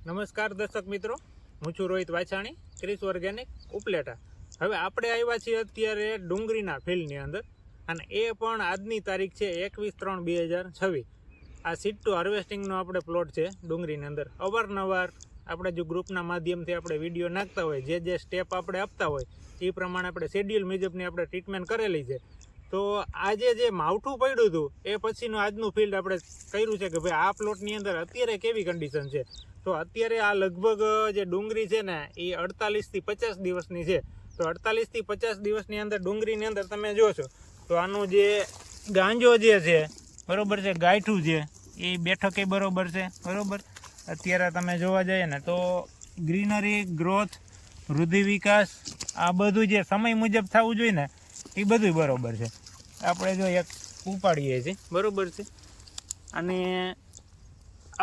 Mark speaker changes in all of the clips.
Speaker 1: નમસ્કાર દર્શક મિત્રો, હું છું રોહિત વાછાણી, ક્રિસ ઓર્ગેનિક ઉપલેટા. હવે આપણે આવ્યા છીએ અત્યારે ડુંગળીના ફિલ્ડની અંદર, અને એ પણ આજની તારીખ છે 21/3/2026. આ સીડ ટુ હાર્વેસ્ટિંગનો આપણે પ્લોટ છે ડુંગળીની અંદર. અવારનવાર આપણે જો ગ્રુપના માધ્યમથી આપણે વિડીયો નાખતા હોય, જે સ્ટેપ આપણે આપતા હોય એ પ્રમાણે આપણે શેડ્યુલ મુજબની આપણે ટ્રીટમેન્ટ કરેલી છે. તો આજે જે માવઠું પડ્યું હતું એ પછીનું આજનું ફિલ્ડ આપણે કર્યું છે કે ભાઈ આ પ્લોટની અંદર અત્યારે કેવી કન્ડિશન છે. તો અત્યારે આ લગભગ જે ડુંગળી છે ને એ 48 થી 50 દિવસની છે. તો 48 થી 50 દિવસની અંદર ડુંગળીની અંદર તમે જોશો તો આનું જે ગાંજો જે છે બરોબર છે, ગાંઠું છે એ બેઠક એ બરોબર છે. બરોબર, અત્યારે તમે જોવા જઈએ ને તો ગ્રીનરી, ગ્રોથ, વૃદ્ધિ, વિકાસ આ બધું જે સમય મુજબ થવું જોઈએ ને એ બધું બરોબર છે. આપણે જો એક ઉપાડીએ છીએ બરોબર છે, અને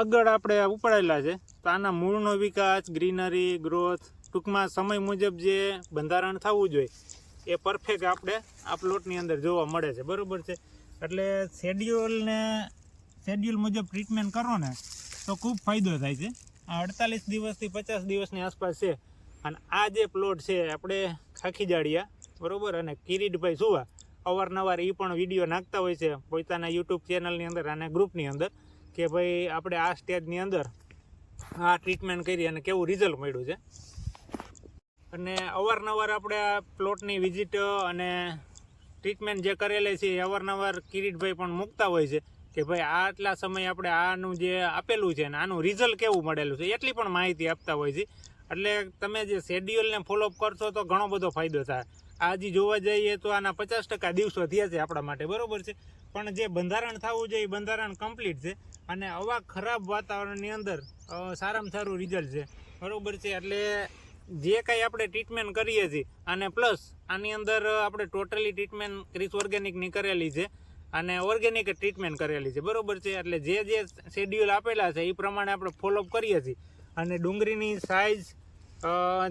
Speaker 1: આગળ આપણે ઉપાડેલા છે તો આના મૂળનો વિકાસ, ગ્રીનરી, ગ્રોથ, ટૂંકમાં સમય મુજબ જે બંધારણ થવું જોઈએ એ પરફેક્ટ આપણે આ પ્લોટની અંદર જોવા મળે છે. બરોબર છે, એટલે શેડ્યુલ મુજબ ટ્રીટમેન્ટ કરો ને તો ખૂબ ફાયદો થાય છે. આ 48 દિવસથી 50 દિવસની આસપાસ છે. અને આ જે પ્લોટ છે આપણે ખાખીજાળિયા બરોબર, અને કિરીટભાઈ સુવા અવારનવાર એ પણ વિડીયો નાખતા હોય છે પોતાના યુટ્યુબ ચેનલની અંદર અને ગ્રુપની અંદર કે ભાઈ આપણે આ સ્ટેજની અંદર આ ટ્રીટમેન્ટ કરી અને કેવું રિઝલ્ટ મળ્યું છે. અને અવારનવાર આપણે આ પ્લોટની વિઝિટ અને ટ્રીટમેન્ટ જે કરેલી છે એ અવારનવાર કિરીટભાઈ પણ મૂકતા હોય છે કે ભાઈ આટલા સમય આપણે આનું જે આપેલું છે ને આનું રિઝલ્ટ કેવું મળેલું છે એટલી પણ માહિતી આપતા હોય છે. એટલે તમે જે શેડ્યુલને ફોલોઅપ કરશો તો ઘણો બધો ફાયદો થાય. આજે જોવા જઈએ તો આના 50% દિવસો થયા છે આપણા માટે. બરોબર છે, પણ જે બંધારણ થવું જોઈએ એ બંધારણ કમ્પ્લીટ છે. અને આવા ખરાબ વાતાવરણની અંદર સારામાં સારું રિઝલ્ટ છે. બરોબર છે, એટલે જે કાંઈ આપણે ટ્રીટમેન્ટ કરીએ છીએ અને પ્લસ આની અંદર આપણે ટોટલી ટ્રીટમેન્ટ ક્રિસ ઓર્ગેનિકની કરેલી છે અને ઓર્ગેનિક ટ્રીટમેન્ટ કરેલી છે. બરોબર છે, એટલે જે શેડ્યુલ આપેલા છે એ પ્રમાણે આપણે ફોલોઅપ કરીએ છીએ. અને ડુંગળીની સાઇઝ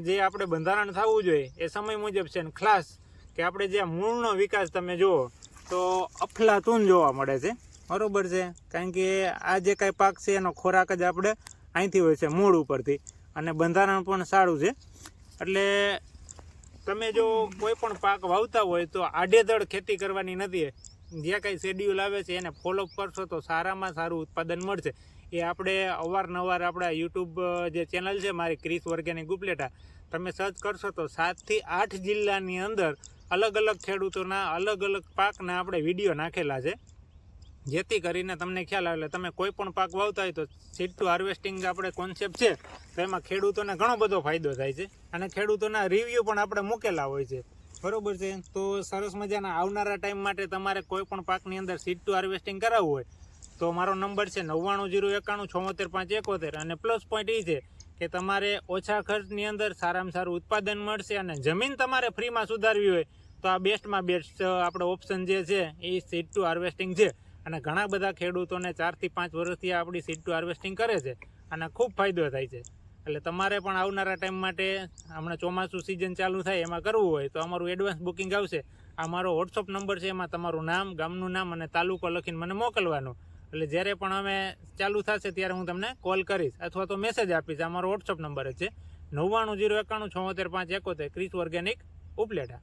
Speaker 1: જે આપણે બંધારણ થવું જોઈએ એ સમય મુજબ છે. ને ખાસ કે આપણે જે મૂળનો વિકાસ તમે જુઓ તો અફલાતૂન જોવા મળે છે. બરોબર છે, કારણ કે આ જે કાંઈ પાક છે એનો ખોરાક જ આપણે અહીંથી હોય છે મૂળ ઉપરથી, અને બંધારણ પણ સારું છે. એટલે તમે જો કોઈ પણ પાક વાવતા હોય તો આડેધડ ખેતી કરવાની નથી. જે કાંઈ શેડ્યુલ આવે છે એને ફોલોઅપ કરશો તો સારામાં સારું ઉત્પાદન મળશે. એ આપણે અવારનવાર આપણા યુટ્યુબ જે ચેનલ છે મારી ક્રિસ ઓર્ગેનિક ઉપલેટા, તમે સર્ચ કરશો તો 7 થી 8 જિલ્લાની અંદર અલગ અલગ ખેડૂતોના અલગ અલગ પાકના આપણે વિડીયો નાખેલા છે, જેથી કરીને તમને ખ્યાલ આવે. તમે કોઈ પણ પાક વાવતા હોય તો સીડ ટુ હાર્વેસ્ટિંગ આપણે કોન્સેપ્ટ છે તો એમાં ખેડૂતોને ઘણો બધો ફાયદો થાય છે, અને ખેડૂતોના રિવ્યૂ પણ આપણે મૂકેલા હોય છે. બરોબર છે, તો સરસ મજાના આવનારા ટાઈમ માટે તમારે કોઈ પણ પાકની અંદર સીડ ટુ હાર્વેસ્ટિંગ કરાવવું હોય તો મારો નંબર છે 9901917571. અને પ્લસ પોઈન્ટ એ છે કે તમારે ઓછા ખર્ચની અંદર સારામાં સારું ઉત્પાદન મળશે, અને જમીન તમારે ફ્રીમાં સુધારવી હોય તો આ બેસ્ટમાં બેસ્ટ આપણો ઓપ્શન જે છે એ સીડ ટુ હાર્વેસ્ટિંગ છે. અને ઘણા બધા ખેડૂતોને 4 થી 5 વર્ષથી આપણી સીડ ટુ હાર્વેસ્ટિંગ કરે છે અને ખૂબ ફાયદો થાય છે. એટલે તમારે પણ આવનારા ટાઈમ માટે હમણાં ચોમાસું સિઝન ચાલુ થાય એમાં કરવું હોય તો અમારું એડવાન્સ બુકિંગ આવશે. આ મારો વોટ્સઅપ નંબર છે, એમાં તમારું નામ, ગામનું નામ અને તાલુકો લખીને મને મોકલવાનું. એટલે જ્યારે પણ અમે ચાલુ થશે ત્યારે હું તમને કોલ કરીશ અથવા તો મેસેજ આપીશ. આ મારો વોટ્સઅપ નંબર જ છે 9901917571, ક્રિસ ઓર્ગેનિક ઉપલેટા.